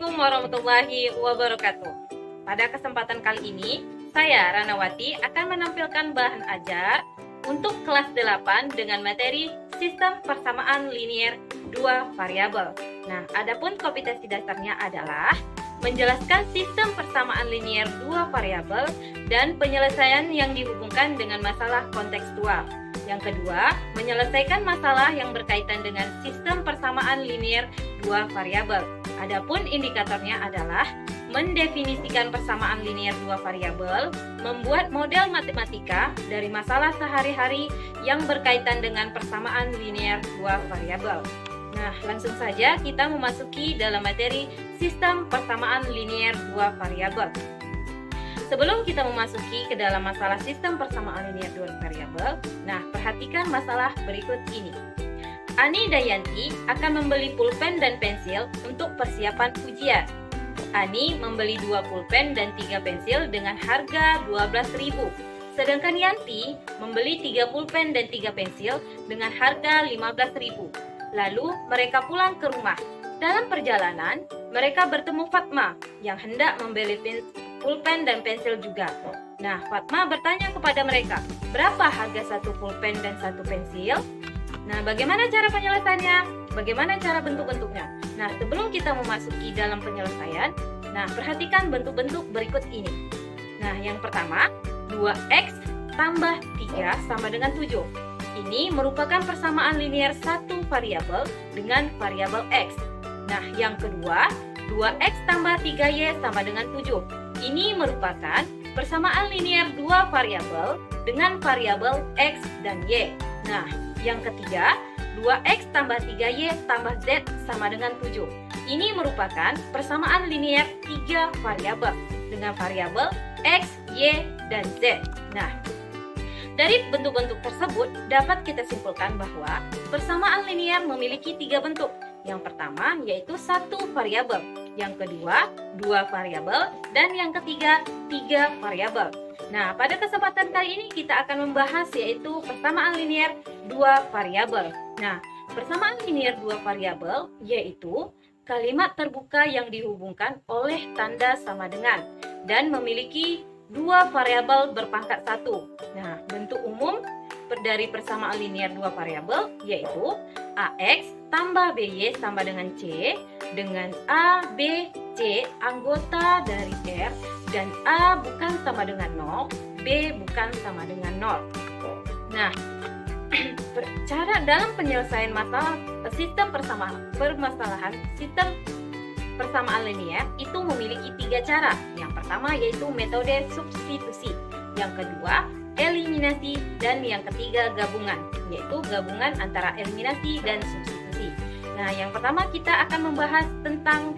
Assalamualaikum warahmatullahi wabarakatuh. Pada kesempatan kali ini, saya Ranawati akan menampilkan bahan ajar untuk kelas 8 dengan materi sistem persamaan linier dua variabel. Nah, adapun kompetensi dasarnya adalah menjelaskan sistem persamaan linier dua variabel dan penyelesaian yang dihubungkan dengan masalah kontekstual. Yang kedua, menyelesaikan masalah yang berkaitan dengan sistem persamaan linier dua variabel. Adapun indikatornya adalah mendefinisikan persamaan linier dua variabel, membuat model matematika dari masalah sehari-hari yang berkaitan dengan persamaan linier dua variabel. Nah, langsung saja kita memasuki dalam materi sistem persamaan linier dua variabel. Sebelum kita memasuki ke dalam masalah sistem persamaan linier dua variabel, nah perhatikan masalah berikut ini. Ani Dayanti akan membeli pulpen dan pensil untuk persiapan ujian. Ani membeli 2 pulpen dan 3 pensil dengan harga 12.000. Sedangkan Yanti membeli 3 pulpen dan 3 pensil dengan harga 15.000. Lalu mereka pulang ke rumah. Dalam perjalanan, mereka bertemu Fatma yang hendak membeli pulpen dan pensil juga. Nah, Fatma bertanya kepada mereka, berapa harga satu pulpen dan satu pensil? Nah, bagaimana cara penyelesaiannya? Bagaimana cara bentuk-bentuknya? Nah, sebelum kita memasuki dalam penyelesaian, nah perhatikan bentuk-bentuk berikut ini. Nah, yang pertama, 2x tambah 3 sama dengan 7. Ini merupakan persamaan linier satu variabel dengan variabel x. Nah, yang kedua, 2x tambah 3y sama dengan 7. Ini merupakan persamaan linier dua variabel dengan variabel x dan y. Nah, yang ketiga, 2x tambah 3y tambah z sama dengan 7. Ini merupakan persamaan linier 3 variabel dengan variabel x, y, dan z. Nah, dari bentuk-bentuk tersebut dapat kita simpulkan bahwa persamaan linier memiliki 3 bentuk. Yang pertama yaitu satu variabel, yang kedua 2 variabel, dan yang ketiga 3 variabel. Nah, pada kesempatan kali ini kita akan membahas yaitu persamaan linier dua variabel. Nah, persamaan linier dua variabel yaitu kalimat terbuka yang dihubungkan oleh tanda sama dengan dan memiliki dua variabel berpangkat 1. Nah, bentuk umum dari persamaan linier dua variabel yaitu AX tambah BY sama dengan C dengan A, B, C anggota dari R dan A bukan sama dengan 0, B bukan sama dengan 0. Nah, cara dalam penyelesaian masalah sistem permasalahan sistem persamaan linier itu memiliki 3 cara. Yang pertama yaitu metode substitusi, yang kedua eliminasi, dan yang ketiga gabungan, yaitu gabungan antara eliminasi dan substitusi. Nah, yang pertama kita akan membahas tentang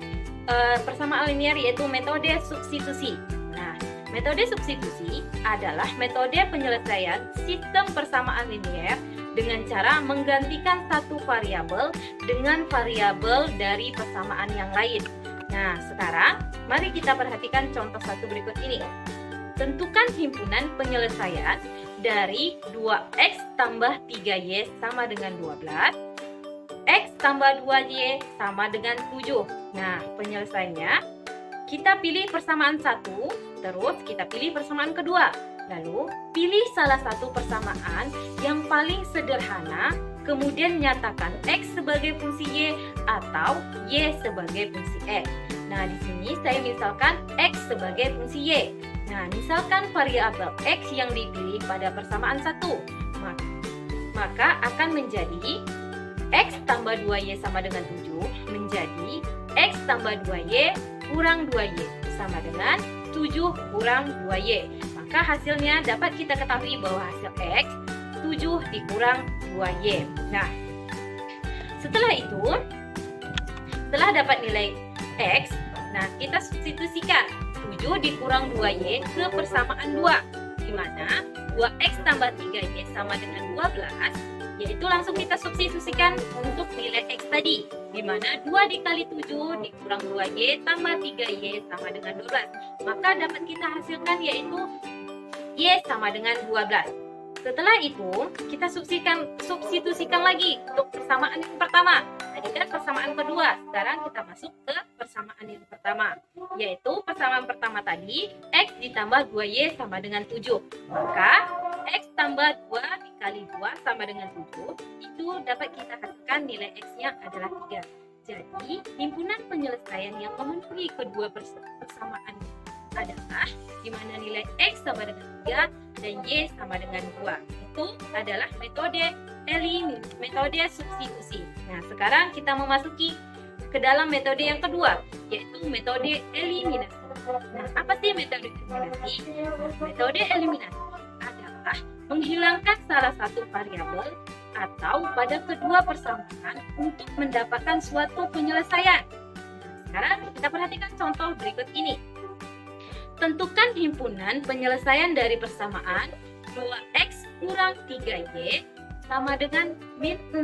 persamaan linier yaitu metode substitusi. Nah, metode substitusi adalah metode penyelesaian sistem persamaan linier dengan cara menggantikan satu variabel dengan variabel dari persamaan yang lain. Nah, sekarang mari kita perhatikan contoh satu berikut ini. Tentukan himpunan penyelesaian dari 2x tambah 3y sama dengan 12, x tambah 2y sama dengan 7. Nah, penyelesaiannya, kita pilih persamaan 1, terus kita pilih persamaan kedua. Lalu, pilih salah satu persamaan yang paling sederhana, kemudian nyatakan x sebagai fungsi y atau y sebagai fungsi x. Nah, di sini saya misalkan x sebagai fungsi y. Nah, misalkan variabel x yang dipilih pada persamaan 1, maka akan menjadi x tambah 2y sama dengan 7 menjadi x tambah 2y kurang 2y sama dengan 7 kurang 2y. Maka hasilnya dapat kita ketahui bahwa hasil x 7 dikurang 2y. Nah, setelah itu, setelah dapat nilai x, nah kita substitusikan 7 dikurang 2y ke persamaan 2, di mana 2x tambah 3y sama dengan 12, yaitu langsung kita substitusikan untuk nilai x tadi, di mana 2 dikali 7 dikurang 2y tambah 3y sama dengan 12. Maka dapat kita hasilkan yaitu y sama dengan 12. Setelah itu, kita substitusikan lagi untuk persamaan yang pertama. Tadi dengan persamaan kedua. Sekarang kita masuk ke persamaan yang pertama, yaitu persamaan pertama tadi, X ditambah 2Y sama dengan 7. Maka X tambah 2 dikali 2 sama dengan 7, itu dapat kita hasilkan nilai X-nya adalah 3. Jadi, himpunan penyelesaian yang memenuhi kedua persamaan adalah di mana nilai X sama dengan 3 dan Y sama dengan 2. Itu adalah metode substitusi. Nah, sekarang kita memasuki ke dalam metode yang kedua, yaitu metode eliminasi. Nah, apa sih metode eliminasi? Metode eliminasi adalah menghilangkan salah satu variabel atau pada kedua persamaan untuk mendapatkan suatu penyelesaian. Nah, sekarang kita perhatikan contoh berikut ini. Tentukan himpunan penyelesaian dari persamaan 2X kurang 3Y sama dengan min 6.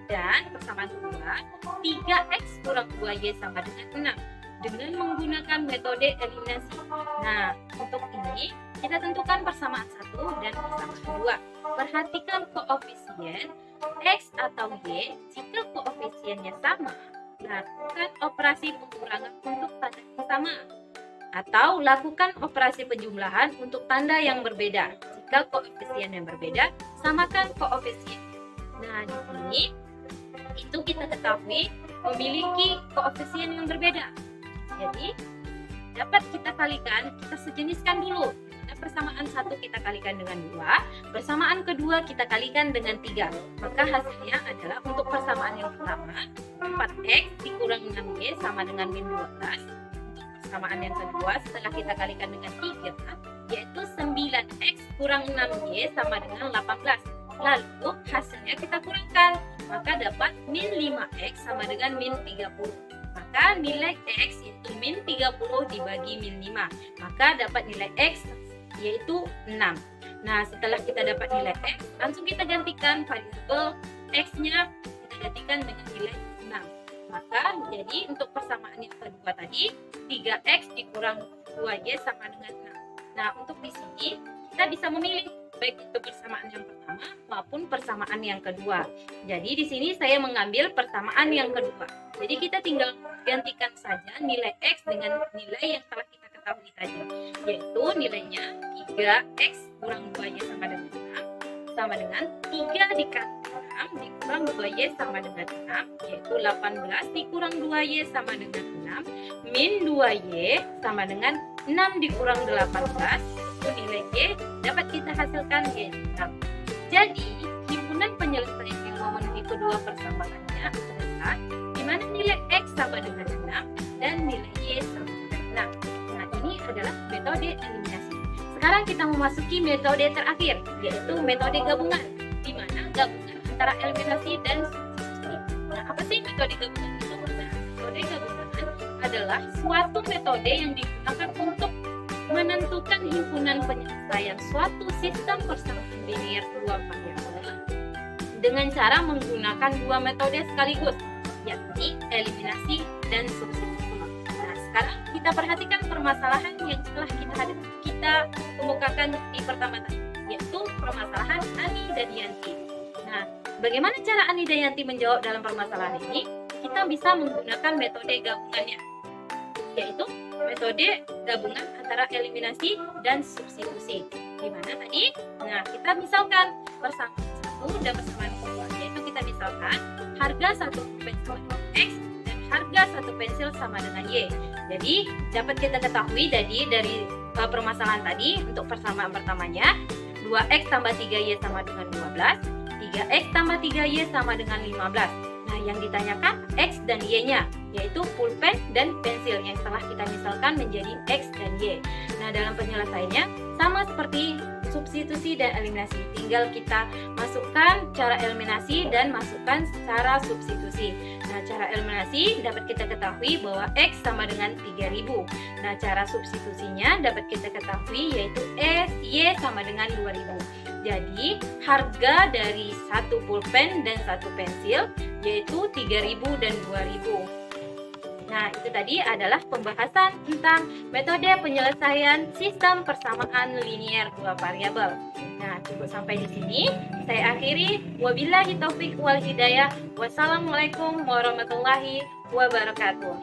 Dan persamaan kedua, 3X kurang 2Y sama dengan 6 dengan menggunakan metode eliminasi. Nah, untuk ini kita tentukan persamaan 1 dan persamaan 2. Perhatikan koefisien X atau Y. Jika koefisiennya sama, lakukan operasi pengurangan untuk tanda yang sama. Atau lakukan operasi penjumlahan untuk tanda yang berbeda. Jika koefisien yang berbeda, samakan koefisien. Nah, di sini itu kita ketahui memiliki koefisien yang berbeda. Jadi, dapat kita kalikan, kita sejeniskan dulu. Persamaan 1 kita kalikan dengan 2, persamaan kedua kita kalikan dengan 3. Maka hasilnya adalah untuk persamaan yang pertama, 4X dikurang 6Y sama dengan min 12. Untuk persamaan yang kedua, setelah kita kalikan dengan 3, yaitu 9X kurang 6Y sama dengan 18. Lalu hasilnya kita kurangkan, maka dapat min 5X sama dengan min 30. Maka nilai X itu min 30 dibagi min 5. Maka dapat nilai X yaitu 6. Nah, setelah kita dapat nilai X, langsung kita gantikan variabel X-nya, kita gantikan dengan nilai 6. Maka jadi untuk persamaan yang kedua tadi, 3X dikurang 2Y sama dengan 6. Nah, untuk di sini kita bisa memilih baik itu persamaan yang pertama maupun persamaan yang kedua. Jadi di sini saya mengambil persamaan yang kedua. Jadi kita tinggal gantikan saja nilai X dengan nilai yang telah kita ketahui tadi, yaitu nilainya 3X kurang 2Y sama dengan 6 sama dengan 3 dikali 6 dikurang 2Y sama dengan 6, yaitu 18 dikurang 2Y sama dengan 6 min 2Y sama dengan 6 dikurang 18, itu nilai Y dapat kita hasilkan yaitu 6. Jadi himpunan penyelesaian yang memenuhi kedua persamaannya adalah di mana nilai X sama dengan 6 dan nilai Y sama dengan 6. Nah, ini adalah metode eliminasi. Sekarang kita memasuki metode terakhir, yaitu metode gabungan, di mana gabungan antara eliminasi dan substitusi. Nah, apa sih metode gabungan itu? Nah, metode gabungan adalah suatu metode yang digunakan untuk menentukan himpunan penyelesaian suatu sistem persamaan linear dua variabel dengan cara menggunakan dua metode sekaligus, yakni eliminasi dan substitusi. Nah, sekarang kita perhatikan permasalahan yang telah kita kemukakan di pertama tadi, yaitu permasalahan Ani dan Yanti. Nah, bagaimana cara Ani dan Yanti menjawab dalam permasalahan ini? Kita bisa menggunakan metode gabungannya, yaitu metode gabungan antara eliminasi dan substitusi. Di mana tadi? Nah, kita misalkan persamaan 1 dan persamaan 2, yaitu kita misalkan harga satu pulpen sama dengan X dan harga satu pensil sama dengan Y. Jadi, dapat kita ketahui dari permasalahan tadi untuk persamaan pertamanya, 2X tambah 3Y sama dengan 12, 3X tambah 3Y sama dengan 15. Nah, yang ditanyakan X dan Y-nya, yaitu pulpen dan pensil yang telah kita misalkan menjadi X dan Y. Nah, dalam penyelesaiannya sama seperti substitusi dan eliminasi. Tinggal kita masukkan cara eliminasi dan masukkan cara substitusi. Nah, cara eliminasi dapat kita ketahui bahwa X sama dengan 3000. Nah, cara substitusinya dapat kita ketahui yaitu Y sama dengan 2000. Jadi, harga dari satu pulpen dan satu pensil yaitu 3000 dan 2000. Nah, itu tadi adalah pembahasan tentang metode penyelesaian sistem persamaan linier dua variabel. Nah, cukup sampai di sini. Saya akhiri. Wabillahi taufik wal hidayah. Wassalamualaikum warahmatullahi wabarakatuh.